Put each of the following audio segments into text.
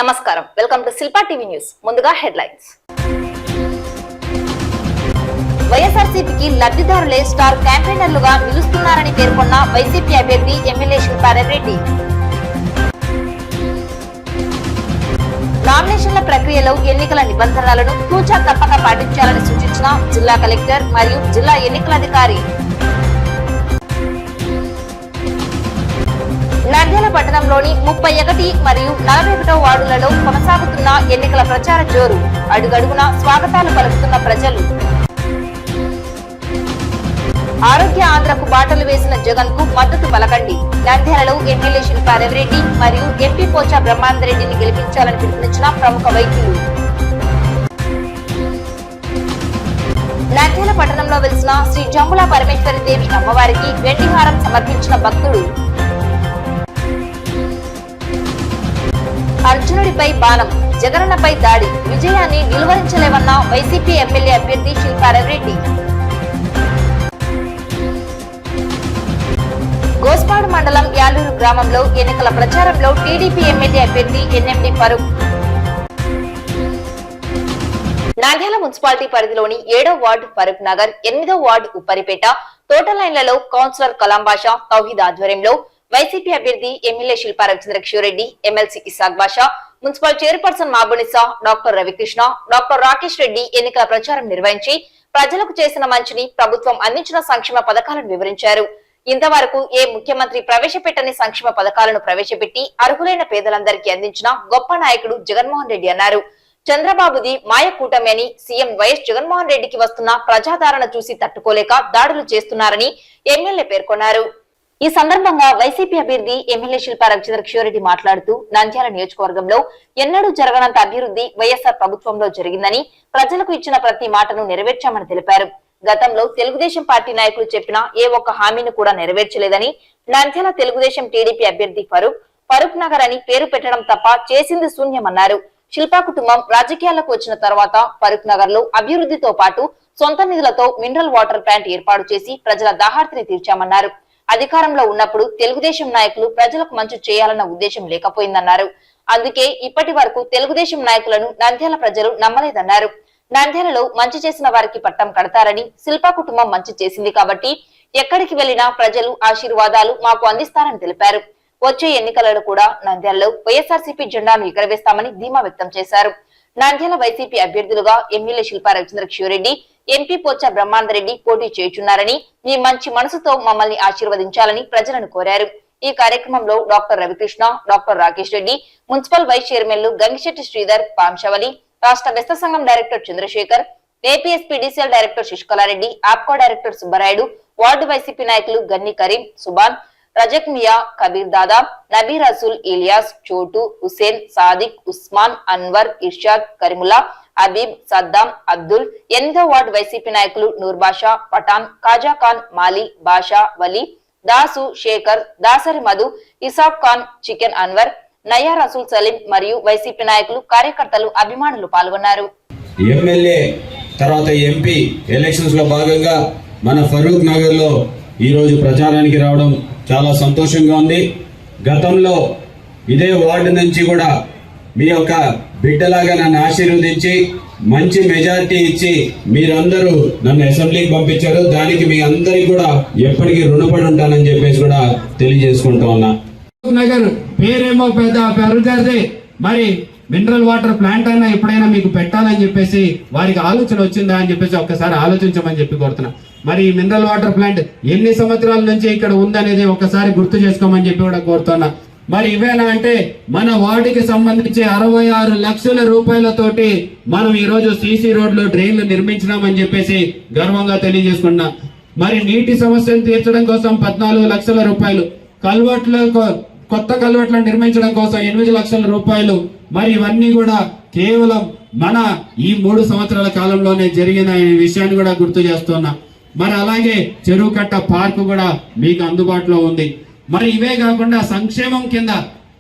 నమస్కారం, welcome to Shilpa TV news. ముందుగా headlines. వైఎస్ఆర్సీపీకి లబ్ధిదారులే స్టార్ క్యాంపెయినర్లుగా నిలుస్తున్నారని పేర్కొన్న వైసీపీ అభ్యర్థి ఎమ్మెల్యే శిల్పా రెడ్డి. నామినేషన్ల ప్రక్రియలో ఎన్నికల నిబంధనలను తూచా తప్పక పాటించాలని సూచించిన జిల్లా కలెక్టర్ మరియు జిల్లా ఎన్నికల అధికారి. నంద్యాల పట్టణంలోని 31 మరియు 41వ వార్డులలో కొనసాగుతున్న ఎన్నికల ప్రచార జోరు. అడుగడుగునా స్వాగతాలు పలుకుతున్న ప్రజలు. ఆరోగ్య ఆంధ్రకు బాటలు వేసిన జగన్ కు మద్దతు పలకండి. నంద్యాలలో ఎమ్మెల్యే శిల్పా రెడ్డి మరియు ఎంపీ పోచా బ్రహ్మాందరెడ్డిని గెలిపించాలని పిలుపునిచ్చిన ప్రముఖ వైద్యులు. నంద్యాల పట్టణంలో వెలిసిన శ్రీ జంబుల పరమేశ్వరి దేవి అమ్మవారికి వెండి హారం సమర్పించిన భక్తుడు. అర్జునుడిపై బాణం, జగనన్నపై దాడి, విజయాన్ని నిలువరించలేవన్న వైసీపీ ఎమ్మెల్యే అభ్యర్థి శిల్పా రెడ్డి. గోస్పాడు మండలం యాలూరు గ్రామంలో ఎన్నికల ప్రచారంలో టీడీపీ ఎమ్మెల్యే అభ్యర్థి ఎన్ఎండి ఫరూక్. నంద్యాల మున్సిపాలిటీ పరిధిలోని 7వ వార్డు ఫరూక్ నగర్, 8వ వార్డు ఉప్పరిపేట, తోటల లైన్లలో కౌన్సిలర్ కలాం బాషా తౌహీద్ ఆధ్వర్యంలో వైసీపీ అభ్యర్థి MLA Shilpa Reddy, MLC Isaq Basha, municipal chairperson Mabunisa, doctor Ravikrishna, doctor Rakesh Reddy ఎన్నికల ప్రచారం నిర్వహించి ప్రజలకు చేసిన మంచిని, ప్రభుత్వం అందించిన సంక్షేమ పథకాలను వివరించారు. ఇంతవరకు ఏ ముఖ్యమంత్రి ప్రవేశపెట్టని సంక్షేమ పథకాలను ప్రవేశపెట్టి అర్హులైన పేదలందరికీ అందించిన గొప్ప నాయకుడు జగన్మోహన్ రెడ్డి అన్నారు. చంద్రబాబుది మాయ కూటమి అని సీఎం వైఎస్ జగన్మోహన్ రెడ్డికి వస్తున్న ప్రజాదరణ చూసి తట్టుకోలేక దాడులు చేస్తున్నారని ఎమ్మెల్యే పేర్కొన్నారు. ఈ సందర్భంగా వైసీపీ అభ్యర్థి ఎమ్మెల్యే శిల్పా రెడ్డి మాట్లాడుతూ నంద్యాల నియోజకవర్గంలో ఎన్నడూ జరగనంత అభివృద్ధి వైఎస్ఆర్ ప్రభుత్వంలో జరిగిందని, ప్రజలకు ఇచ్చిన ప్రతి మాటను నెరవేర్చామని తెలిపారు. గతంలో తెలుగుదేశం పార్టీ నాయకులు చెప్పిన ఏ ఒక్క హామీని కూడా నెరవేర్చలేదని, నంద్యాల తెలుగుదేశం టీడీపీ అభ్యర్థి ఫరూక్ నగర్ అని పేరు పెట్టడం తప్ప చేసింది శూన్యమన్నారు. శిల్పా కుటుంబం రాజకీయాలకు వచ్చిన తర్వాత ఫరూక్ నగర్ లో అభివృద్ధితో పాటు సొంత నిధులతో మినరల్ వాటర్ ప్లాంట్ ఏర్పాటు చేసి ప్రజల దాహార్తిని తీర్చామన్నారు. అధికారంలో ఉన్నప్పుడు తెలుగుదేశం నాయకులు ప్రజలకు మంచి చేయాలన్న ఉద్దేశం లేకపోయిందన్నారు. అందుకే ఇప్పటి వరకు తెలుగుదేశం నాయకులను నంద్యాల ప్రజలు నమ్మలేదన్నారు. నంద్యాలలో మంచి చేసిన వారికి పట్టం కడతారని, శిల్పా కుటుంబం మంచి చేసింది కాబట్టి ఎక్కడికి వెళ్లినా ప్రజలు ఆశీర్వాదాలు మాకు అందిస్తారని తెలిపారు. వచ్చే ఎన్నికలలో కూడా నంద్యాలలో వైఎస్ఆర్సీపీ జెండాను ఎగరవేస్తామని ధీమా వ్యక్తం చేశారు. నంద్యాల వైసీపీ అభ్యర్థులుగా ఎమ్మెల్యే శిల్పా రెడ్డి, ఎంపీ పోచా బ్రహ్మాందరెడ్డి పోటీ చేయుచున్నారని, మీ మంచి మనసుతో మమ్మల్ని ఆశీర్వదించాలని ప్రజలను కోరారు. ఈ కార్యక్రమంలో doctor Ravikrishna, doctor Rakesh Reddy, municipal vice చైర్మన్లు గంగిశెట్టి శ్రీధర్, పాంశవలి, రాష్ట్ర బెస్త సంఘం director Chandrasekhar, APSPDCL director Sasikala Reddy, APCO director Subbarayudu, ward YCP నాయకులు గన్ని కరీం, సుబాన్, రజక్ మియా, కబీర్ దాదా, నబీ రసూల్, ఇలియాస్, చోటు, హుసేన్, సాదిక్, ఉస్మాన్, అన్వర్, ఇర్షాద్, కరీముల్లా, అబీబ్, సద్దాం, అబ్దుల్, 8వ వార్డు వైసీపీ నాయకులు నూర్ బాషా, పఠాన్, కాజా ఖాన్, మాలి, బాషా, వలీ, దాసు, శేఖర్, దాసరి మధు, ఇసాక్ ఖాన్, చికెన్ అన్వర్, నయా రసూల్ సలీం మరియు వైసీపీ నాయకులు, కార్యకర్తలు, అభిమానులు పాల్గొన్నారు. ఎమ్మెల్యే తర్వాత ఎంపీ ఎలక్షన్స్ లో భాగంగా మన ఫరూక్ నగర్ లో ఈ రోజు ప్రచారానికి రావడం చాలా సంతోషంగా ఉంది. గతంలో ఇదే వార్డు నుంచి కూడా మీ యొక్క బిడ్డలాగా నన్ను ఆశీర్వదించి మంచి మెజారిటీ ఇచ్చి మీరందరూ నన్ను అసెంబ్లీకి పంపించారు. దానికి మీ అందరికి కూడా ఎప్పటికీ రుణపడి ఉంటానని చెప్పేసి కూడా తెలియజేసుకుంటా ఉన్నా. నగర్ పేరేమో పెద్ద పెరుగుతుంది, మరి మినరల్ వాటర్ ప్లాంట్ అయినా ఎప్పుడైనా మీకు పెట్టాలని చెప్పేసి వారికి ఆలోచన వచ్చిందా అని చెప్పేసి ఒక్కసారి ఆలోచించమని చెప్పి కోరుతున్నా. మరి ఈ మినరల్ వాటర్ ప్లాంట్ ఎన్ని సంవత్సరాల నుంచి ఇక్కడ ఉందనేది ఒకసారి గుర్తు చేసుకోమని చెప్పి కూడా కోరుతున్నా. మరి ఇవేనా అంటే మన వార్డుకి సంబంధించి 66 లక్షల రూపాయలతోటి మనం ఈ రోజు సీసీ రోడ్లు, డ్రైన్లు నిర్మించినామని చెప్పేసి గర్వంగా తెలియజేసుకున్నా. మరి నీటి సమస్యను తీర్చడం కోసం 14 లక్షల రూపాయలు, కొత్త కల్వర్ట్లను నిర్మించడం కోసం 8 లక్షల రూపాయలు, మరి ఇవన్నీ కూడా కేవలం మన ఈ 3 సంవత్సరాల కాలంలోనే జరిగిన విషయాన్ని కూడా గుర్తు చేస్తున్నా. మరి అలాగే చెరువు కట్ట పార్కు కూడా మీకు అందుబాటులో ఉంది. మరి ఇవే కాకుండా సంక్షేమం కింద,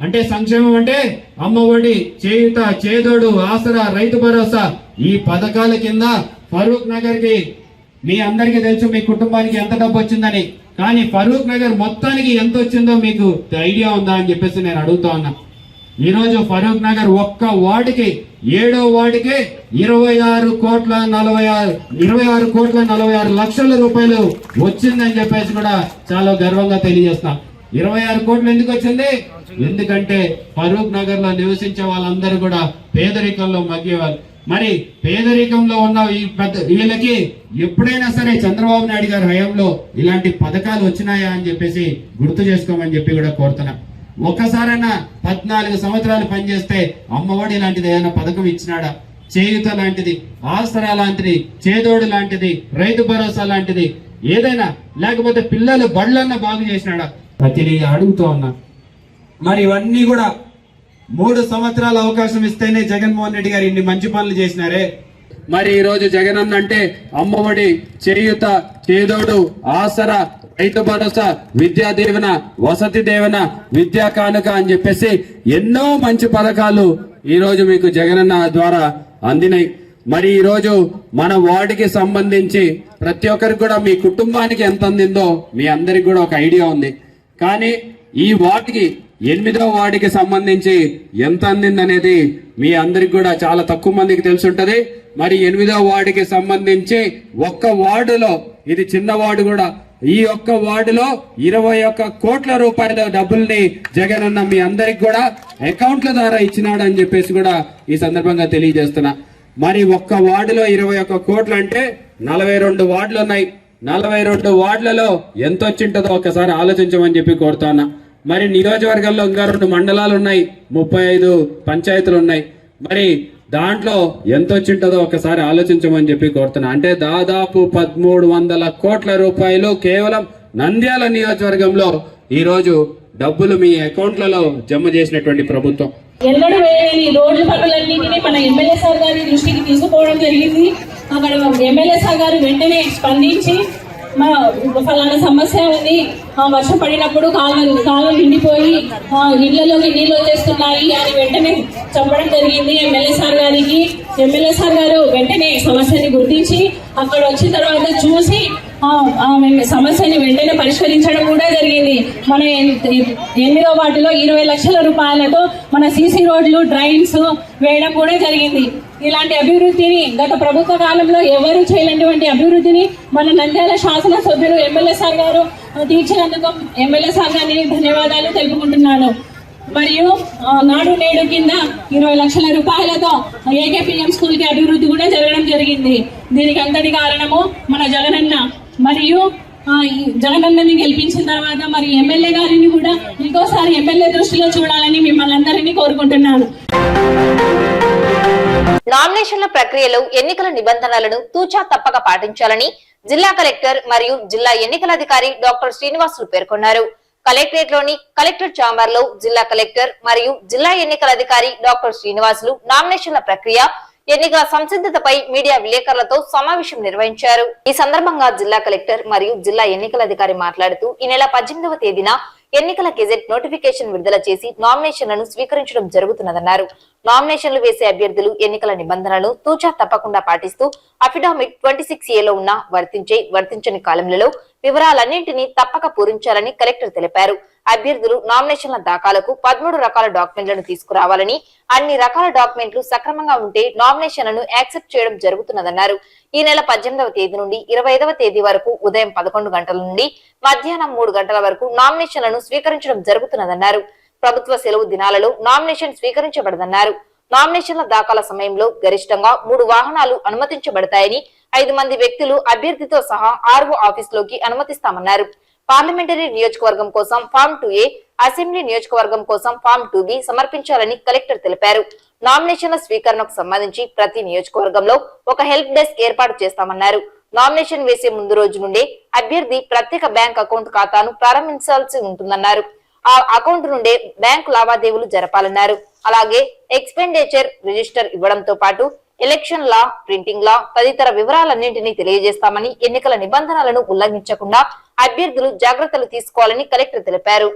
అంటే సంక్షేమం అంటే అమ్మఒడి, చేయుత, చేదోడు, ఆసరా, రైతు భరోసా, ఈ పథకాల కింద ఫరూక్ నగర్ కి మీ అందరికీ తెలుసు మీ కుటుంబానికి ఎంత డబ్బు వచ్చిందని. కానీ ఫరూక్ నగర్ మొత్తానికి ఎంత వచ్చిందో మీకు ఐడియా ఉందా అని చెప్పేసి నేను అడుగుతా ఉన్నా. ఈ రోజు ఫరూక్ నగర్ ఒక్క వార్డుకి 7వ వార్డుకి 26,46 రూపాయలు వచ్చిందని చెప్పేసి కూడా చాలా గర్వంగా తెలియజేస్తున్నాం. 26 కోట్లు ఎందుకు వచ్చింది? ఎందుకంటే ఫరూక్ నగర్ లో నివసించే వాళ్ళందరూ కూడా పేదరికంలో మగ్గేవాళ్ళు. మరి పేదరికంలో ఉన్న ఈ వీళ్ళకి ఎప్పుడైనా సరే చంద్రబాబు నాయుడు గారి హయాంలో ఇలాంటి పథకాలు వచ్చినాయా అని చెప్పేసి గుర్తు చేసుకోమని చెప్పి కూడా కోరుతున్నా. ఒక్కసారైనా 14 సంవత్సరాలు పనిచేస్తే అమ్మఒడి లాంటిది ఏదైనా పథకం ఇచ్చినాడా? చేయూత లాంటిది, ఆసరా లాంటిది, చేదోడు లాంటిది, రైతు భరోసా లాంటిది ఏదైనా, లేకపోతే పిల్లలు బళ్ళన్నా బాగు చేసినాడా? ప్రతిదీ అడుగుతూ ఉన్నా. మరి ఇవన్నీ కూడా 3 సంవత్సరాల అవకాశం ఇస్తేనే జగన్మోహన్ రెడ్డి గారు ఇన్ని మంచి పనులు చేసినారే. మరి ఈ రోజు జగన్ అన్న అంటే అమ్మఒడి, చేయూత, చేదోడు, ఆసరా, రైతు భరోసా, విద్యా దీవెన, వసతి దీవెన, విద్యా కానుక అని చెప్పేసి ఎన్నో మంచి పథకాలు ఈ రోజు మీకు జగనన్న ద్వారా అందినాయి. మరి ఈ రోజు మన వార్డుకి సంబంధించి ప్రతి ఒక్కరికి కూడా మీ కుటుంబానికి ఎంత అందిందో మీ అందరికి కూడా ఒక ఐడియా ఉంది. కానీ ఈ వార్డుకి 8వ వార్డుకి సంబంధించి ఎంత అందిందనేది మీ అందరికి కూడా చాలా తక్కువ మందికి తెలుసుంటది. మరి 8వ వార్డుకి సంబంధించి ఒక్క వార్డులో, ఇది చిన్న వార్డు కూడా, ఈ ఒక్క వార్డులో 21 కోట్ల రూపాయల డబ్బుల్ని జగన్ అన్న మీ అందరికి కూడా అకౌంట్ల ద్వారా ఇచ్చినాడు అని చెప్పేసి కూడా ఈ సందర్భంగా తెలియజేస్తున్నా. మరి ఒక్క వార్డులో 21 కోట్లు అంటే 42 వార్డులు ఉన్నాయి. 42 వార్డులలో ఎంత వచ్చింటుందో ఒకసారి ఆలోచించమని చెప్పి కోరుతాన్నా. మరి నియోజకవర్గంలో ఇంకా 2 మండలాలు ఉన్నాయి, 35 పంచాయతీలు ఉన్నాయి. మరి దాంట్లో ఎంత వచ్చింటుందో ఒకసారి ఆలోచించమని చెప్పి కోరుతున్నా. అంటే దాదాపు 1300 కోట్ల రూపాయలు కేవలం నంద్యాల నియోజకవర్గంలో ఈ రోజు డబ్బులు మీ అకౌంట్లలో జమ చేసినటువంటి ప్రభుత్వం. ఎన్నడూ వేయని రోడ్ల పనులన్నింటినీ మన ఎమ్మెల్యే సార్ గారి దృష్టికి తీసుకుపోవడం జరిగింది. అక్కడ ఎమ్మెల్యే సార్ గారు వెంటనే స్పందించి మా ఫలానా సమస్య ఉంది, వర్షం పడినప్పుడు కాలం నిండిపోయి ఇళ్లలోకి నీళ్ళు వచ్చేస్తున్నాయి అని వెంటనే చెప్పడం జరిగింది ఎమ్మెల్యే సార్ గారికి. ఎమ్మెల్యే సార్ గారు వెంటనే సమస్యని గుర్తించి అక్కడ వచ్చిన తర్వాత చూసి సమస్యని వెంటనే పరిష్కరించడం కూడా జరిగింది. మన 8వ వార్డులో 20 లక్షల రూపాయలతో మన సీసీ రోడ్లు, డ్రైన్స్ వేయడం కూడా జరిగింది. ఇలాంటి అభివృద్ధిని గత ప్రభుత్వ కాలంలో ఎవరు చేయలేనటువంటి అభివృద్ధిని మన నంద్యాల శాసనసభ్యులు ఎమ్మెల్యే సార్ గారు తీర్చినందుకు ఎమ్మెల్యే సార్ గారిని ధన్యవాదాలు తెలుపుకుంటున్నాను. మరియు నాడు నేడు కింద 20 లక్షల రూపాయలతో ఏకేపీఎం స్కూల్ కి అభివృద్ధి కూడా జరగడం జరిగింది. దీనికి అంతటి కారణము మన జగనన్న. మరియు జగనన్నని గెలిపించిన తర్వాత మరి ఎమ్మెల్యే గారిని కూడా ఇంకోసారి ఎమ్మెల్యే దృష్టిలో చూడాలని మిమ్మల్ని అందరినీ కోరుకుంటున్నాను. నామినేషన్ల ప్రక్రియలో ఎన్నికల నిబంధనలను తూచా తప్పక పాటించాలని జిల్లా కలెక్టర్ మరియు జిల్లా ఎన్నికల అధికారి డాక్టర్ శ్రీనివాసులు పేర్కొన్నారు. కలెక్టరేట్ లోని కలెక్టర్ ఛాంబర్ లో జిల్లా కలెక్టర్ మరియు జిల్లా ఎన్నికల అధికారి డాక్టర్ శ్రీనివాసులు నామినేషన్ల ప్రక్రియ, ఎన్నికల సంసిద్ధతపై మీడియా విలేకరులతో సమావేశం నిర్వహించారు. ఈ సందర్భంగా జిల్లా కలెక్టర్ మరియు జిల్లా ఎన్నికల అధికారి మాట్లాడుతూ ఈ నెల 18వ తేదీన ఎన్నికల గెజెట్ నోటిఫికేషన్ విడుదల చేసి నామినేషన్లను స్వీకరించడం జరుగుతున్నదన్నారు. నామినేషన్లు వేసే అభ్యర్థులు ఎన్నికల నిబంధనలను తూచా తప్పకుండా పాటిస్తూ అఫిడవిట్ 26A లో ఉన్న వర్తించని కాలంలో వివరాలన్నింటినీ తప్పక పూరించాలని కలెక్టర్ తెలిపారు. అభ్యర్థులు నామినేషన్ల దాఖలకు 13 రకాల డాక్యుమెంట్లను తీసుకురావాలని, అన్ని రకాల డాక్యుమెంట్లు సక్రమంగా ఉంటే నామినేషన్లను యాక్సెప్ట్ చేయడం జరుగుతున్నదన్నారు. ఈ నెల 18వ తేదీ నుండి 25వ తేదీ వరకు ఉదయం 11 గంటల నుండి మధ్యాహ్నం 3 గంటల వరకు నామినేషన్లను స్వీకరించడం జరుగుతున్నదన్నారు. ప్రభుత్వ సెలవు దినాలలో నామినేషన్ స్వీకరించబడదన్నారు. నామినేషన్ల దాఖల సమయంలో గరిష్టంగా 3 వాహనాలు అనుమతించబడతాయని, 5 మంది వ్యక్తులు అభ్యర్థితో సహా RO ఆఫీసులోకి అనుమతిస్తామన్నారు. పార్లమెంటరీ నియోజకవర్గం కోసం ఫామ్ 2A, అసెంబ్లీ నియోజకవర్గం కోసం ఫామ్ 2B సమర్పించాలని కలెక్టర్ తెలిపారు. నామినేషన్ల స్వీకరణకు సంబంధించి ప్రతి నియోజకవర్గంలో ఒక హెల్ప్ డెస్క్ ఏర్పాటు చేస్తామన్నారు. నామినేషన్ వేసే ముందు రోజు నుండే అభ్యర్థి ప్రత్యేక బ్యాంక్ అకౌంట్ ఖాతాను ప్రారంభించాల్సి ఉంటుందన్నారు. ఆ అకౌంట్ నుండే బ్యాంకు లావాదేవీలు జరపాలన్నారు. అలాగే ఎక్స్పెండిచర్ రిజిస్టర్ ఇవ్వడంతో పాటు ఎలక్షన్ లా, ప్రింటింగ్ లా తదితర వివరాలన్నింటినీ తెలియజేస్తామని, ఎన్నికల నిబంధనలను ఉల్లంఘించకుండా అభ్యర్థులు జాగ్రత్తలు తీసుకోవాలని కలెక్టర్ తెలిపారు.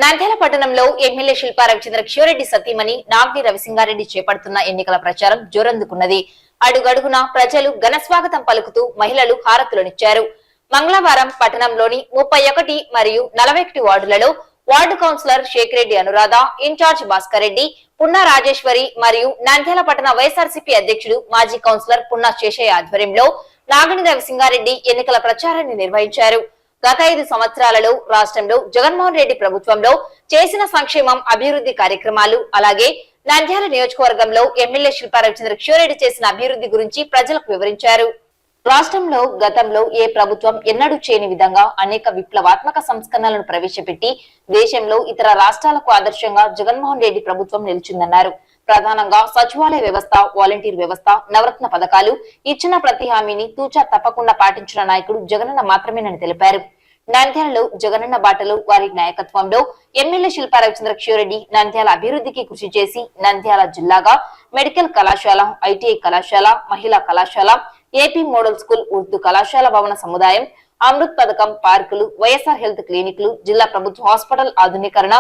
నంద్యాల పట్టణంలో ఎమ్మెల్యే శిల్పా రవిచంద్ర కిషోరెడ్డి సతీమణి నాగ్ని రవిసింగారెడ్డి చేపడుతున్న ఎన్నికల ప్రచారం జోరందుకున్నది. అడుగడుగునా ప్రజలు ఘనస్వాగతం పలుకుతూ మహిళలు హారతులనిచ్చారు. మంగళవారం పట్టణంలోని 31 మరియు 41 వార్డులలో ward councillor Sheikh Reddy Anuradha, in charge Bhaskar Reddy, Punna Rajeshwari మరియు నంద్యాల పట్టణ వైఎస్ఆర్సీపీ అధ్యక్షుడు మాజీ కౌన్సిలర్ పున్నా శేషయ్య ఆధ్వర్యంలో నాగని రవిసింగారెడ్డి ఎన్నికల ప్రచారాన్ని నిర్వహించారు. గత 5 సంవత్సరాలలో రాష్ట్రంలో జగన్మోహన్ రెడ్డి ప్రభుత్వంలో చేసిన సంక్షేమం, అభివృద్ధి కార్యక్రమాలు, అలాగే నంద్యాల నియోజకవర్గంలో ఎమ్మెల్యే శిల్పా రవిచంద్రరెడ్డి చేసిన అభివృద్ధి గురించి ప్రజలకు వివరించారు. రాష్ట్రంలో గతంలో ఏ ప్రభుత్వం ఎన్నడూ చేయని విధంగా అనేక విప్లవాత్మక సంస్కరణలను ప్రవేశపెట్టి దేశంలో ఇతర రాష్ట్రాలకు ఆదర్శంగా జగన్మోహన్ రెడ్డి ప్రభుత్వం నిలిచిందన్నారు. ప్రధానంగా సచివాలయ వ్యవస్థ, వాలంటీర్ వ్యవస్థ, నవరత్న పథకాలు, ఇచ్చిన ప్రతి హామీని తూచా తప్పకుండా పాటించిన నాయకుడు జగనన్న మాత్రమేనని తెలిపారు. నంద్యాలలో జగనన్న బాటలో వారి నాయకత్వంలో ఎమ్మెల్యే శిల్పా రవిచంద్రరెడ్డి నంద్యాల అభివృద్ధికి కృషి చేసి నంద్యాల జిల్లాగా మెడికల్ కళాశాల, ఐటీఐ కళాశాల, మహిళా కళాశాల, ఏపీ మోడల్ స్కూల్, ఉర్దూ కళాశాల భవన సముదాయం, అమృత్ పథకం, పార్కులు, వైఎస్ఆర్ హెల్త్ క్లినిక్లు, జిల్లా ప్రభుత్వ హాస్పిటల్ ఆధునీకరణ,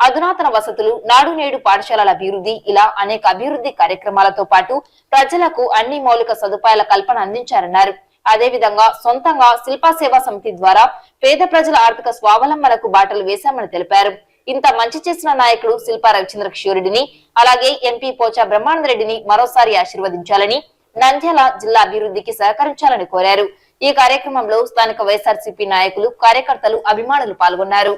అధునాతన వసతులు, నాడు నేడు పాఠశాలల అభివృద్ధి, ఇలా అనేక అభివృద్ధి కార్యక్రమాలతో పాటు ప్రజలకు అన్ని మౌలిక సదుపాయాల కల్పన అందించారన్నారు. అదేవిధంగా సొంతంగా శిల్పా సేవా సమితి ద్వారా పేద ప్రజల ఆర్థిక స్వావలంబనకు బాటలు వేశామని తెలిపారు. ఇంత మంచి చేసిన నాయకుడు శిల్పా రవిచంద్రరెడ్డిని, అలాగే ఎంపీ పోచా బ్రహ్మానందరెడ్డిని మరోసారి ఆశీర్వదించాలని, నంద్యాల జిల్లా అభివృద్ధికి సహకరించాలని కోరారు. ఈ కార్యక్రమంలో స్థానిక వైఎస్ఆర్సీపీ నాయకులు, కార్యకర్తలు, అభిమానులు పాల్గొన్నారు.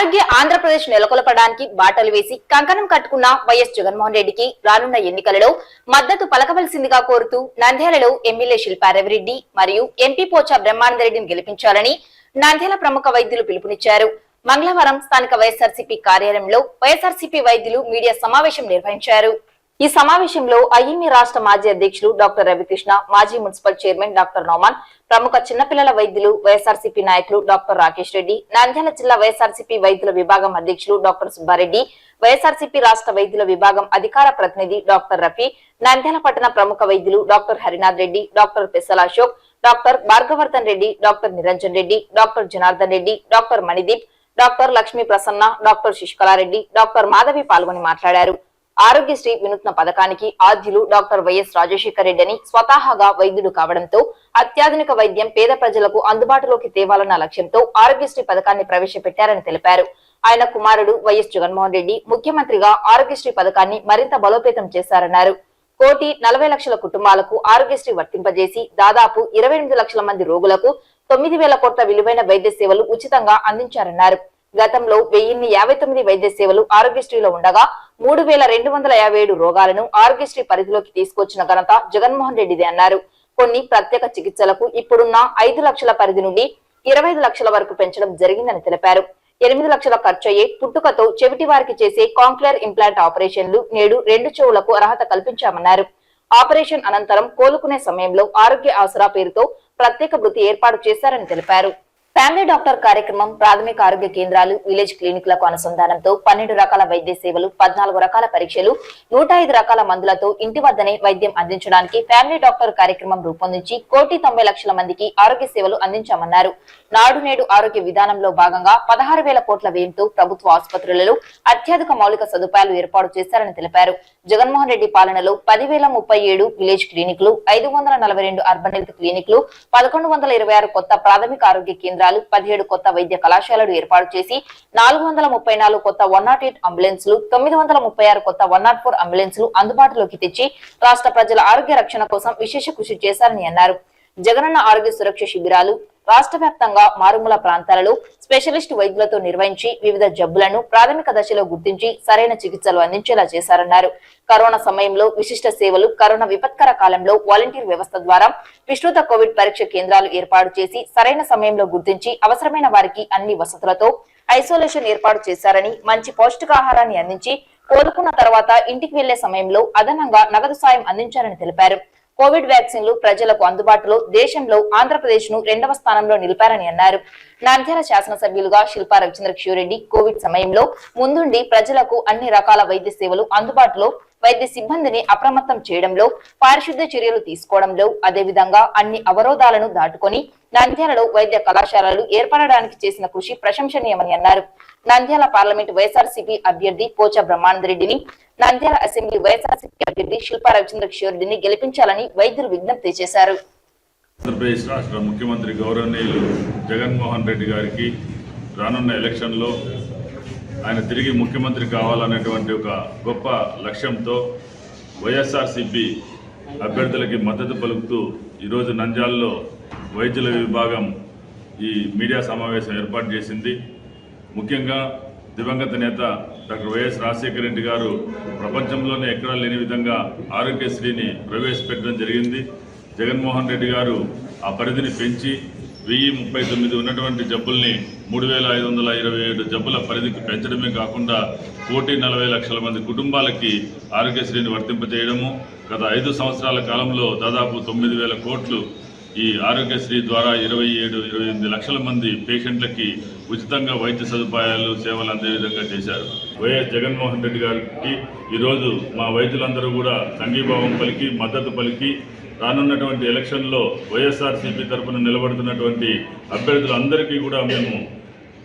ఆరోగ్య ఆంధ్రప్రదేశ్ నెలకొల్పడానికి బాటలు వేసి కంకణం కట్టుకున్న వైఎస్ జగన్మోహన్ రెడ్డికి రానున్న ఎన్నికలలో మద్దతు పలకవలసిందిగా కోరుతూ నంద్యాలలో ఎమ్మెల్యే శిల్పారెడ్డి మరియు ఎంపీ పోచా బ్రహ్మానందరెడ్డిని గెలిపించాలని నంద్యాల ప్రముఖ వైద్యులు పిలుపునిచ్చారు. మంగళవారం స్థానిక వైఎస్ఆర్సీపీ కార్యాలయంలో వైఎస్ఆర్సీపీ వైద్యులు మీడియా సమావేశం నిర్వహించారు. ఈ సమావేశంలో ఐఎంఏ రాష్ట్ర మాజీ అధ్యక్షులు డాక్టర్ రవికృష్ణ, మాజీ మున్సిపల్ చైర్మన్ డాక్టర్ నోమాన్, ప్రముఖ చిన్నపిల్లల వైద్యులు వైఎస్ఆర్సీపీ నాయకులు డాక్టర్ రాకేష్ రెడ్డి, నంద్యాల జిల్లా వైఎస్ఆర్సీపీ వైద్యుల విభాగం అధ్యక్షులు డాక్టర్ సుబ్బారెడ్డి, వైఎస్ఆర్సీపీ రాష్ట్ర వైద్యుల విభాగం అధికార ప్రతినిధి డాక్టర్ రఫీ, నంద్యాల పట్టణ ప్రముఖ వైద్యులు doctor Harinath Reddy, doctor Pesala Ashok, doctor Bhargavardhan Reddy, doctor Niranjan Reddy, doctor Janardhan Reddy, doctor Manideep, doctor Lakshmi Prasanna, doctor Shishkalareddy, doctor Madhavi పాల్గొని మాట్లాడారు. ఆరోగ్యశ్రీ వినూత్న పథకానికి ఆద్యులు డాక్టర్ వైఎస్ రాజశేఖర రెడ్డి అని స్వతహాగా వైద్యుడు కావడంతో అత్యాధునిక వైద్యం పేద ప్రజలకు అందుబాటులోకి తేవాలన్న లక్ష్యంతో ఆరోగ్యశ్రీ పథకాన్ని ప్రవేశపెట్టారని తెలిపారు. ఆయన కుమారుడు వైఎస్ జగన్మోహన్ రెడ్డి ముఖ్యమంత్రిగా ఆరోగ్యశ్రీ పథకాన్ని మరింత బలోపేతం చేశారన్నారు. 1,40,00,000 కుటుంబాలకు ఆరోగ్యశ్రీ వర్తింపజేసి దాదాపు 28 లక్షల మంది రోగులకు 9,000 కోట్ల విలువైన వైద్య సేవలు ఉచితంగా అందించారన్నారు. గతంలో 1059 వైద్య సేవలు ఆరోగ్యశ్రీలో ఉండగా 3,257 రోగాలను ఆరోగ్యశ్రీ పరిధిలోకి తీసుకొచ్చిన ఘనత జగన్మోహన్ రెడ్డిదే అన్నారు. కొన్ని ప్రత్యేక చికిత్సలకు ఇప్పుడున్న 5 లక్షల పరిధి నుండి 25 లక్షల వరకు పెంచడం జరిగిందని తెలిపారు. 8 లక్షల ఖర్చయ్యే పుట్టుకతో చెవిటి వారికి చేసే కాంక్లియర్ ఇంప్లాంట్ ఆపరేషన్లు నేడు 2 చెవులకు అర్హత కల్పించామన్నారు. ఆపరేషన్ అనంతరం కోలుకునే సమయంలో ఆరోగ్య ఆసరా పేరుతో ప్రత్యేక వృత్తి ఏర్పాటు చేశారని తెలిపారు. ఫ్యామిలీ డాక్టర్ కార్యక్రమం ప్రాథమిక ఆరోగ్య కేంద్రాలు, విలేజ్ క్లినిక్లకు అనుసంధానంతో 12 రకాల వైద్య సేవలు, 14 రకాల పరీక్షలు, 105 రకాల మందులతో ఇంటి వద్దనే వైద్యం అందించడానికి ఫ్యామిలీ డాక్టర్ కార్యక్రమం రూపొందించి 1,90,00,000 మందికి ఆరోగ్య సేవలు అందించామన్నారు. నాడు నేడు ఆరోగ్య విధానంలో భాగంగా 16,000 కోట్ల వ్యయంతో ప్రభుత్వ ఆసుపత్రులలో అత్యాధునిక మౌలిక సదుపాయాలు ఏర్పాటు చేశారని తెలిపారు. జగన్మోహన్ రెడ్డి పాలనలో 10,037 విలేజ్ క్లినిక్లు, 542 అర్బన్ హెల్త్ క్లినిక్లు, 1,126 కొత్త ప్రాథమిక ఆరోగ్య కేంద్రాలు, 17 కొత్త వైద్య కళాశాలలు ఏర్పాటు చేసి 434 కొత్త 108 అంబులెన్స్లు, 936 కొత్త 104 అంబులెన్స్లు అందుబాటులోకి తెచ్చి రాష్ట్ర ప్రజల ఆరోగ్య రక్షణ కోసం విశేష కృషి చేశారని అన్నారు. జగనన్న ఆరోగ్య సురక్ష శిబిరాలు రాష్ట్ర వ్యాప్తంగా మారుమూల ప్రాంతాలలో స్పెషలిస్ట్ వైద్యులతో నిర్వహించి వివిధ జబ్బులను ప్రాథమిక దశలో గుర్తించి సరైన చికిత్సలు అందించేలా చేశారన్నారు. కరోనా సమయంలో విశిష్ట సేవలు, కరోనా విపత్కర కాలంలో వాలంటీర్ వ్యవస్థ ద్వారా విస్తృత కోవిడ్ పరీక్ష కేంద్రాలు ఏర్పాటు చేసి సరైన సమయంలో గుర్తించి అవసరమైన వారికి అన్ని వసతులతో ఐసోలేషన్ ఏర్పాటు చేశారని, మంచి పౌష్టికాహారాన్ని అందించి కోలుకున్న తర్వాత ఇంటికి వెళ్లే సమయంలో అదనంగా నగదు సాయం అందించారని తెలిపారు. కోవిడ్ వ్యాక్సిన్లు ప్రజలకు అందుబాటులో దేశంలో ఆంధ్రప్రదేశ్ ను 2వ స్థానంలో నిలిపారని అన్నారు. నంద్యాల శాసనసభ్యులుగా శిల్పా రవిచంద్రరెడ్డి కోవిడ్ సమయంలో ముందుండి ప్రజలకు అన్ని రకాల వైద్య సేవలు అందుబాటులో, వైద్య సిబ్బందిని అప్రమత్తం చేయడంలో, పారిశుద్ధ్య చర్యలు తీసుకోవడంలో, అదేవిధంగా అన్ని అవరోధాలను దాటుకొని నంద్యాలలో వైద్య కళాశాలలు ఏర్పడడానికి చేసిన కృషి ప్రశంసనీయమని అన్నారు. నంద్యాల పార్లమెంట్ వైఎస్ఆర్సీపీ అభ్యర్థి పోచా బ్రహ్మానందరెడ్డిని, నంద్యాల అసెంబ్లీ వైఎస్ఆర్సీపీ అభ్యర్థి శిల్పా రవిచంద్రరెడ్డిని గెలిపించాలని వైద్యులు విజ్ఞప్తి చేశారు. ఆంధ్రప్రదేశ్ రాష్ట్ర ముఖ్యమంత్రి గౌరవనీయులు జగన్మోహన్ రెడ్డి గారికి రానున్న ఎలక్షన్లో ఆయన తిరిగి ముఖ్యమంత్రి కావాలనేటువంటి ఒక గొప్ప లక్ష్యంతో వైఎస్ఆర్సీపీ అభ్యర్థులకి మద్దతు పలుకుతూ ఈరోజు నంద్యాలలో వైద్యుల విభాగం ఈ మీడియా సమావేశం ఏర్పాటు చేసింది. ముఖ్యంగా దివంగత నేత డాక్టర్ వైఎస్ రాజశేఖర రెడ్డి గారు ప్రపంచంలోనే ఎక్కడా లేని విధంగా ఆరోగ్యశ్రీని ప్రవేశపెట్టడం జరిగింది. జగన్మోహన్ రెడ్డి గారు ఆ పరిధిని పెంచి 1039 ఉన్నటువంటి జబ్బుల్ని 3,527 జబ్బుల పరిధికి పెంచడమే కాకుండా 1,40,00,000 మంది కుటుంబాలకి ఆరోగ్యశ్రీని వర్తింపజేయడము, గత 5 సంవత్సరాల కాలంలో దాదాపు 9,000 కోట్లు ఈ ఆరోగ్యశ్రీ ద్వారా 27-28 లక్షల మంది పేషెంట్లకి ఉచితంగా వైద్య సదుపాయాలు, సేవలు అందే విధంగా చేశారు. వైఎస్ జగన్మోహన్ రెడ్డి గారికి ఈరోజు మా వైద్యులందరూ కూడా సంఘీభావం పలికి, మద్దతు పలికి రానున్నటువంటి ఎలక్షన్లో వైఎస్ఆర్సీపీ తరఫున నిలబడుతున్నటువంటి అభ్యర్థులందరికీ కూడా మేము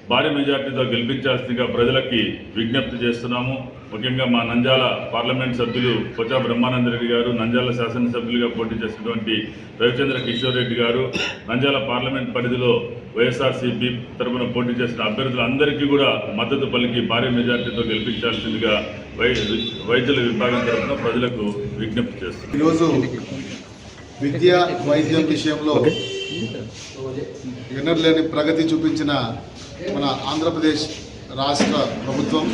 భారీ మెజార్టీతో గెలిపించాల్సిందిగా ప్రజలకి విజ్ఞప్తి చేస్తున్నాము. ముఖ్యంగా మా నంద్యాల పార్లమెంట్ సభ్యులు పోచా బ్రహ్మానందరెడ్డి గారు, నంద్యాల శాసనసభ్యులుగా పోటీ చేసినటువంటి రవిచంద్ర రెడ్డి గారు, నంద్యాల పార్లమెంట్ పరిధిలో వైఎస్ఆర్సీపీ తరఫున పోటీ చేసిన అభ్యర్థులందరికీ కూడా మద్దతు పలికి భారీ మెజార్టీతో గెలిపించాల్సిందిగా వైద్యుల విభాగం తరఫున ప్రజలకు విజ్ఞప్తి చేస్తున్నాం. ఈరోజు విద్య, వైద్యం విషయంలో ఎన్నడలేని ప్రగతి చూపించిన మన ఆంధ్రప్రదేశ్ రాష్ట్ర ప్రభుత్వం,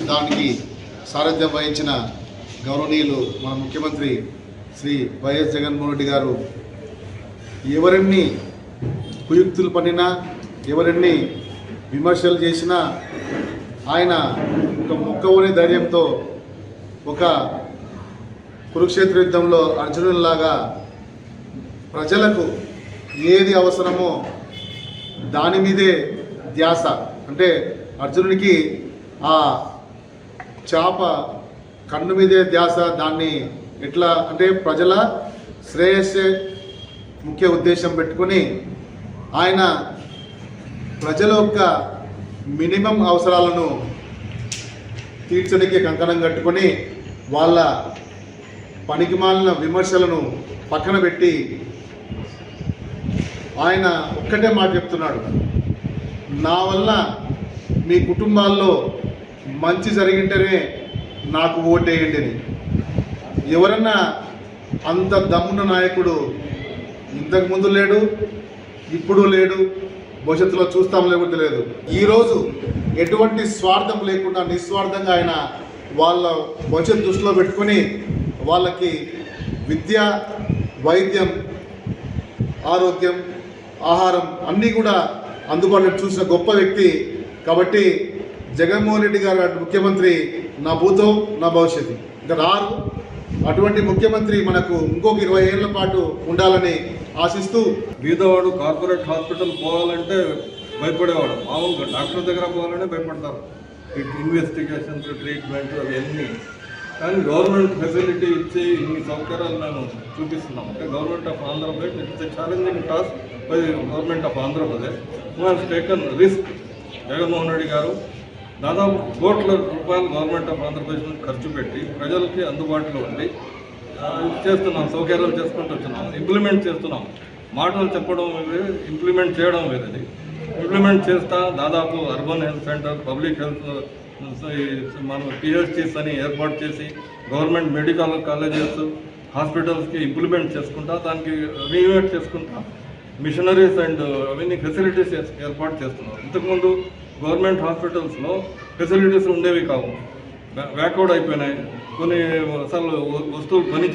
దానికి సారథ్యం వహించిన గౌరవనీయులు మన ముఖ్యమంత్రి శ్రీ వైఎస్ జగన్మోహన్ రెడ్డి గారు ఎవరిన్ని కుయుక్తులు పన్నినా, ఎవరిన్ని విమర్శలు చేసినా ఆయన ఒక మొక్కవని ధైర్యంతో ఒక కురుక్షేత్ర యుద్ధంలో అర్జునులాగా ప్రజలకు ఏది అవసరమో దాని మీదే ధ్యాస. అంటే అర్జునుడికి ఆ చాప కన్ను మీదే ధ్యాస. దాన్ని ఎట్లా అంటే ప్రజల శ్రేయస్సే ముఖ్య ఉద్దేశం పెట్టుకొని ఆయన ప్రజల యొక్క మినిమం అవసరాలను తీర్చడానికి కంకణం కట్టుకొని వాళ్ళ పనికిమాలిన విమర్శలను పక్కన పెట్టి ఆయన ఒక్కటే మాట చెప్తున్నాడు, నా వల్ల మీ కుటుంబాల్లో మంచి జరిగింటేనే నాకు ఓటేయండి అని. ఎవరన్నా అంత దమ్మున్న నాయకుడు ఇంతకుముందు లేడు, ఇప్పుడు లేడు, భవిష్యత్తులో చూస్తాం లేకపోతే లేదు. ఈరోజు ఎటువంటి స్వార్థం లేకుండా నిస్వార్థంగా ఆయన వాళ్ళ భవిష్యత్తు దృష్టిలో పెట్టుకొని వాళ్ళకి విద్య, వైద్యం, ఆరోగ్యం, ఆహారం అన్నీ కూడా అందుబాటులో చూసిన గొప్ప వ్యక్తి. కాబట్టి జగన్మోహన్ రెడ్డి గారు అటు ముఖ్యమంత్రి నా భూతం నా భవిష్యత్తు ఇంకా రారు. అటువంటి ముఖ్యమంత్రి మనకు ఇంకొక 20 ఏళ్ల పాటు ఉండాలని ఆశిస్తూ, బీదవాడు కార్పొరేట్ హాస్పిటల్ పోవాలంటే భయపడేవాడు, మామూలుగా డాక్టర్ దగ్గర పోవాలంటే భయపడతారు. ఇన్వెస్టిగేషన్స్, ట్రీట్మెంట్ అవన్నీ. కానీ గవర్నమెంట్ ఫెసిలిటీ ఇచ్చి ఇన్ని సౌకర్యాలు మేము చూపిస్తున్నాం. అంటే government of Andhra Pradesh it's a challenging task by government of Andhra Pradesh who has taken risk. Jaganmohan Reddy గారు దాదాపు కోట్ల రూపాయలు గవర్నమెంట్ ఆఫ్ ఆంధ్రప్రదేశ్ నుంచి ఖర్చు పెట్టి ప్రజలకి అందుబాటులో ఉండి చేస్తున్నాం, సౌకర్యాలు చేసుకుంటూ వచ్చినాం, ఇంప్లిమెంట్ చేస్తున్నాం. మాటలు చెప్పడం వేరు, ఇంప్లిమెంట్ చేయడం వేరేది. ఇంప్లిమెంట్ చేస్తా దాదాపు urban health centre, public health మనం పిహెచ్సిస్ అని ఏర్పాటు చేసి గవర్నమెంట్ మెడికల్ కాలేజెస్, హాస్పిటల్స్కి ఇంప్లిమెంట్ చేసుకుంటా, దానికి రీఇన్వెస్ట్ చేసుకుంటా మిషనరీస్ అండ్ అవన్నీ ఫెసిలిటీస్ ఏర్పాటు చేస్తున్నాం. ఇంతకుముందు గవర్నమెంట్ హాస్పిటల్స్లో ఫెసిలిటీస్ ఉండేవి కావు, బ్యాక్వర్డ్ అయిపోయినాయి. కొన్ని అసలు వస్తువులు పని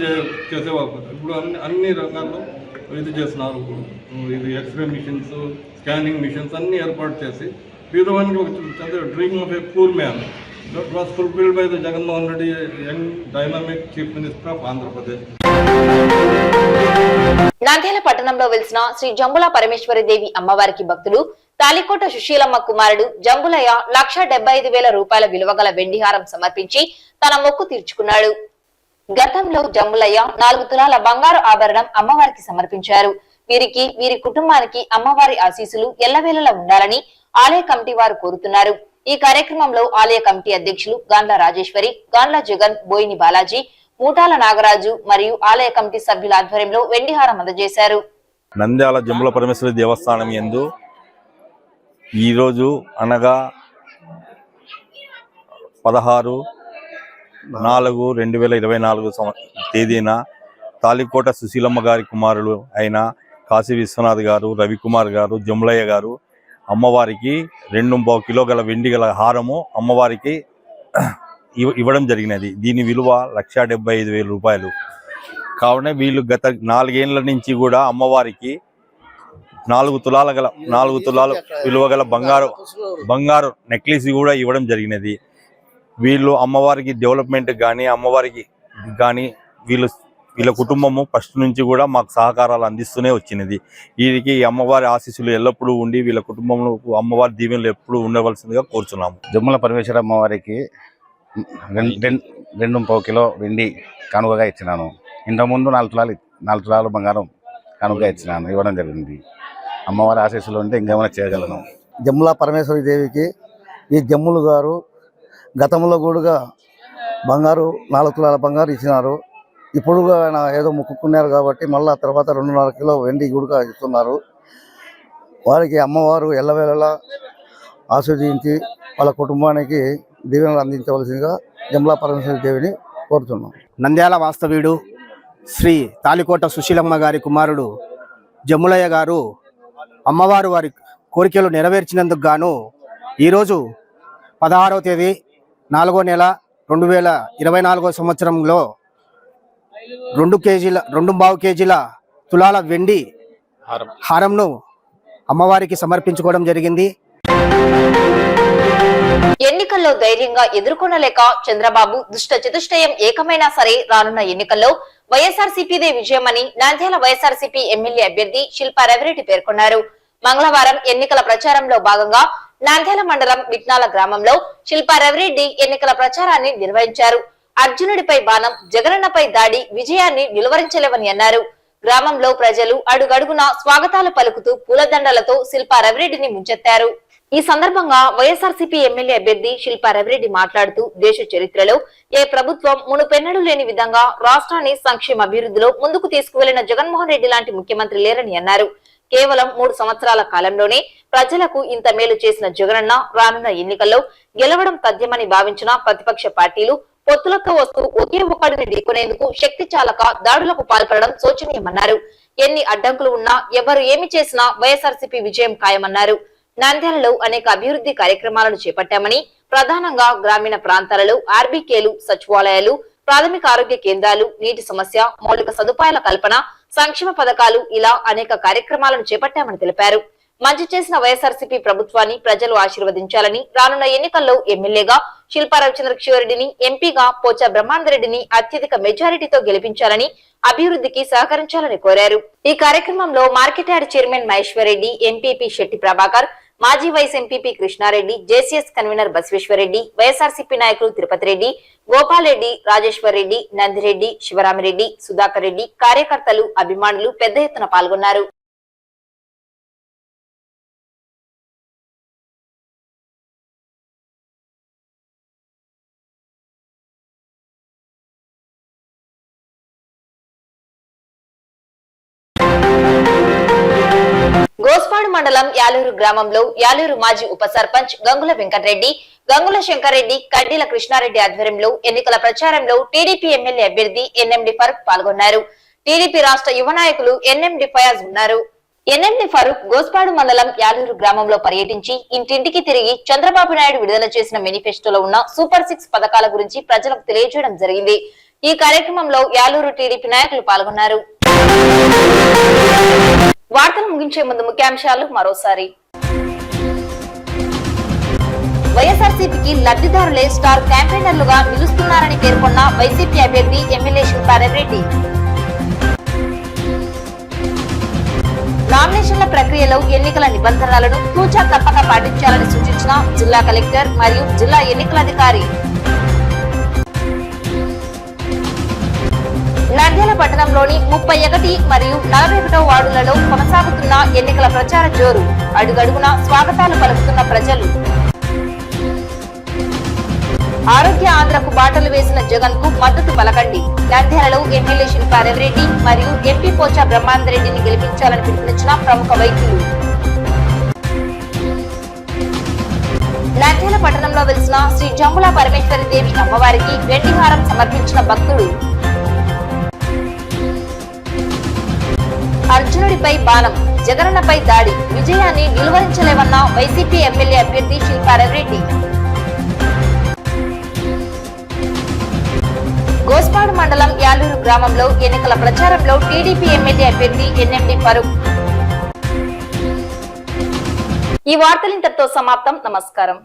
చేసేవాళ్ళు. ఇప్పుడు అన్ని రంగాల్లో ఇది చేస్తున్నారు. ఇది ఎక్స్రే మిషన్స్, స్కానింగ్ మిషన్స్ అన్నీ ఏర్పాటు చేసి పేదవానికి ఒక dream of a poor man that was fulfilled by the Jaganmohan Reddy, young dynamic chief minister of Andhra Pradesh. Nandyal పట్టణంలో వెలిసిన శ్రీ జంబుల పరమేశ్వరి దేవి అమ్మవారికి భక్తులు తాలికోట సుశీలమ్మ కుమారుడు జంబులయ్య 1,75,000 రూపాయల విలువగల వెండిహారం సమర్పించి తన మొక్కు తీర్చుకున్నాడు. గతంలో జంబులయ్య 4 తులాల బంగారు ఆభరణం అమ్మవారికి సమర్పించారు. వీరికి, వీరి కుటుంబానికి అమ్మవారి ఆశీస్సులు ఎల్లవేళలా ఉండాలని ఆలయ కమిటీ వారు కోరుతున్నారు. ఈ కార్యక్రమంలో ఆలయ కమిటీ అధ్యక్షులు గాండ్ల రాజేశ్వరి, గాండ్ల జగన్, బోయిని బాలాజీ, మూటాల నాగరాజు మరియు ఆలయ కమిటీ సభ్యుల ఆధ్వర్యంలో వెండిహారం అందజేశారు. నంద్యాల జంబుల పరమేశ్వరి దేవస్థానం యందు ఈరోజు అనగా 16/4/2024 తేదీన తాలికోట సుశీలమ్మ గారి కుమారులు అయిన కాశీ విశ్వనాథ్ గారు, రవికుమార్ గారు, జంబులయ్య గారు అమ్మవారికి 2.5 కిలో గల వెండి గల హారము అమ్మవారికి ఇవ్వడం జరిగినది. దీని విలువ 1,75,000 రూపాయలు. కావున వీళ్ళు గత 4 ఏళ్ల నుంచి కూడా అమ్మవారికి 4 తులాల విలువ గల బంగారు నెక్లెస్ కూడా ఇవ్వడం జరిగినది. వీళ్ళు అమ్మవారికి డెవలప్మెంట్ కానీ అమ్మవారికి కానీ వీళ్ళ కుటుంబము ఫస్ట్ నుంచి కూడా మాకు సహకారాలు అందిస్తూనే వచ్చినది. వీరికి అమ్మవారి ఆశీస్సులు ఎల్లప్పుడూ ఉండి వీళ్ళ కుటుంబంలో అమ్మవారి దీవెనలు ఎప్పుడూ ఉండవలసిందిగా కోరుచున్నాము. జంబుల పరమేశ్వర అమ్మవారికి 2.5 కిలో వెండి కానుకగా ఇచ్చినాను. ఇంతకుముందు 4 తులాలు బంగారం కానుకగా ఇవ్వడం జరిగింది. అమ్మవారి ఆశీస్సులు ఉంటే ఇంకేమైనా చేయగలను. జంబుల పరమేశ్వరి దేవికి ఈ జమ్ములు గారు గతంలో కూడా బంగారు 4 తులాల బంగారు ఇచ్చినారు. ఇప్పుడు ఆయన ఏదో మొక్కుకున్నారు కాబట్టి మళ్ళీ తర్వాత 2.5 కిలో వెండి కూడా ఇస్తున్నారు. వారికి అమ్మవారు ఎల్లవేళలా ఆశీర్వదించి వాళ్ళ కుటుంబానికి దీవెనలు అందించవలసిందిగా జంబుల పరమేశ్వరి దేవిని కోరుతున్నాం. నంద్యాల వాస్తవ్యుడు శ్రీ తాలికోట సుశీలమ్మ గారి కుమారుడు జంబులయ్య గారు అమ్మవారు వారి కోరికలు నెరవేర్చినందుకు గాను ఈరోజు 16వ తేదీ 4వ నెల 2024 సంవత్సరంలో 2.5 కేజీల తులాల వెండి హారంను అమ్మవారికి సమర్పించుకోవడం జరిగింది. ఎన్నికల్లో ధైర్యంగా ఎదుర్కొనలేక చంద్రబాబు దుష్ట చతుష్టయం ఏకమైనా సరే రానున్న ఎన్నికల్లో వైఎస్ఆర్సీపీదే విజయమని నంద్యాల వైఎస్ఆర్సీపీ ఎమ్మెల్యే అభ్యర్థి శిల్పా రవిరెడ్డి పేర్కొన్నారు. మంగళవారం ఎన్నికల ప్రచారంలో భాగంగా నంద్యాల మండలం విట్నాల గ్రామంలో శిల్పా రవిరెడ్డి ఎన్నికల ప్రచారాన్ని నిర్వహించారు. అర్జునుడిపై బాణం, జగనన్నపై దాడి విజయాన్ని నిలువరించలేవని అన్నారు. గ్రామంలో ప్రజలు అడుగడుగునా స్వాగతాలు పలుకుతూ పూలదండలతో శిల్పా రవిరెడ్డిని ముంచెత్తారు. ఈ సందర్భంగా వైఎస్ఆర్సీపీ ఎమ్మెల్యే అభ్యర్థి శిల్పా రవిరెడ్డి మాట్లాడుతూ దేశ చరిత్రలో ఏ ప్రభుత్వం మునుపెన్నడూ లేని విధంగా రాష్ట్రాన్ని సంక్షేమ అభివృద్ధిలో ముందుకు తీసుకువెళ్లిన జగన్మోహన్ రెడ్డి లాంటి ముఖ్యమంత్రి లేరని అన్నారు. కేవలం 3 సంవత్సరాల కాలంలోనే ప్రజలకు ఇంత మేలు చేసిన జగనన్న రానున్న ఎన్నికల్లో గెలవడం తథ్యమని భావించిన ప్రతిపక్ష పార్టీలు పొత్తులతో వస్తూ ఒకే ఒక్కడిని ఢీకొనేందుకు శక్తి చాలక దాడులకు పాల్పడడం శోచనీయమన్నారు. ఎన్ని అడ్డంకులు ఉన్నా ఎవరు ఏమి చేసినా వైఎస్ఆర్సీపీ విజయం ఖాయమన్నారు. నంద్యాలలో అనేక అభివృద్ధి కార్యక్రమాలను చేపట్టామని, ప్రధానంగా గ్రామీణ ప్రాంతాలలో ఆర్బీకేలు, సచివాలయాలు, ప్రాథమిక ఆరోగ్య కేంద్రాలు, నీటి సమస్య, మౌలిక సదుపాయాల కల్పన, సంక్షేమ పథకాలు ఇలా అనేక కార్యక్రమాలను చేపట్టామని తెలిపారు. మంచి చేసిన వైఎస్ఆర్సీపీ ప్రభుత్వాన్ని ప్రజలు ఆశీర్వదించాలని, రానున్న ఎన్నికల్లో ఎమ్మెల్యేగా శిల్పా రవిచంద్రరెడ్డిని, ఎంపీగా పోచా బ్రహ్మానందరెడ్డిని అత్యధిక మెజారిటీతో గెలిపించాలని, అభివృద్ధికి సహకరించాలని కోరారు. ఈ కార్యక్రమంలో market yard chairman Maheshwar Reddy, MPP Shetty Prabhakar, మాజీ vice MPP Krishnareddy, JCS convener Basaveshwarareddy, YSRCP నాయకులు తిరుపతి రెడ్డి, గోపాల్ రెడ్డి, రాజేశ్వర్ రెడ్డి, నందిరెడ్డి, శివరామిరెడ్డి, సుధాకర్ రెడ్డి, కార్యకర్తలు, అభిమానులు పెద్ద ఎత్తున పాల్గొన్నారు. గోస్పాడు మండలం యాలూరు గ్రామంలో యాలూరు మాజీ ఉప సర్పంచ్ గంగుల వెంకటరెడ్డి, గంగుల శంకర్రెడ్డి, కడ్డీల కృష్ణారెడ్డి ఆధ్వర్యంలో ఎన్నికల ప్రచారంలో టీడీపీ ఎమ్మెల్యే అభ్యర్థి ఎన్ఎండి ఫరూక్ పాల్గొన్నారు. టీడీపీ రాష్ట్ర యువ నాయకులు ఎన్ఎండి ఫయాజ్ ఉన్నారు. ఎన్ఎండి ఫరూక్ గోస్పాడు మండలం యాలూరు గ్రామంలో పర్యటించి ఇంటింటికి తిరిగి చంద్రబాబు నాయుడు విడుదల చేసిన మేనిఫెస్టోలో ఉన్న సూపర్ 6 పథకాల గురించి ప్రజలకు తెలియజేయడం జరిగింది. ఈ కార్యక్రమంలో యాలూరు టీడీపీ నాయకులు పాల్గొన్నారు. వార్తలు ముగించే ముందు ముఖ్యాంశాలు మరోసారి. వైఎస్ఆర్సీపీకి లబ్ధిదారులే స్టార్ క్యాంపెయినర్లుగా నిలుస్తున్నారని పేర్కొన్న వైసీపీ అభ్యర్థి ఎమ్మెల్యే శిల్పా రవిరెడ్డి. నామినేషన్ల ప్రక్రియలో ఎన్నికల నిబంధనలను తూచా తప్పక పాటించాలని సూచించిన జిల్లా కలెక్టర్ మరియు జిల్లా ఎన్నికల అధికారి. నంద్యాల పట్టణంలోని 31 మరియు 41వ వార్డులలో కొనసాగుతున్న ఎన్నికల ప్రచార జోరు. అడుగడుగునా స్వాగతాలు పలుకుతున్న ప్రజలు. ఆరోగ్య ఆంధ్రకు బాటలు వేసిన జగన్ కు మద్దతు పలకండి. నంద్యాలలో ఎమ్మెల్యే శిల్పా రవిరెడ్డి మరియు ఎంపీ పోచా బ్రహ్మానందరెడ్డిని గెలిపించాలని పిలుపునిచ్చిన ప్రముఖ వైద్యులు. నంద్యాల పట్టణంలో వెలిసిన శ్రీ జంబుల పరమేశ్వరి దేవి అమ్మవారికి వెండి హారం సమర్పించిన భక్తుడు. అర్జునుడిపై బాణం, జగనన్నపై దాడి విజయాన్ని నిలువరించలేవన్న వైసీపీ ఎమ్మెల్యే అభ్యర్థి శిల్పా రవిరెడ్డి. గోస్పాడు మండలం యాలూరు గ్రామంలో ఎన్నికల ప్రచారంలో టీడీపీ ఎమ్మెల్యే అభ్యర్థి ఎన్ఎండి ఫరూక్. ఈ వార్తలు ఇంతటితో సమాప్తం. నమస్కారం.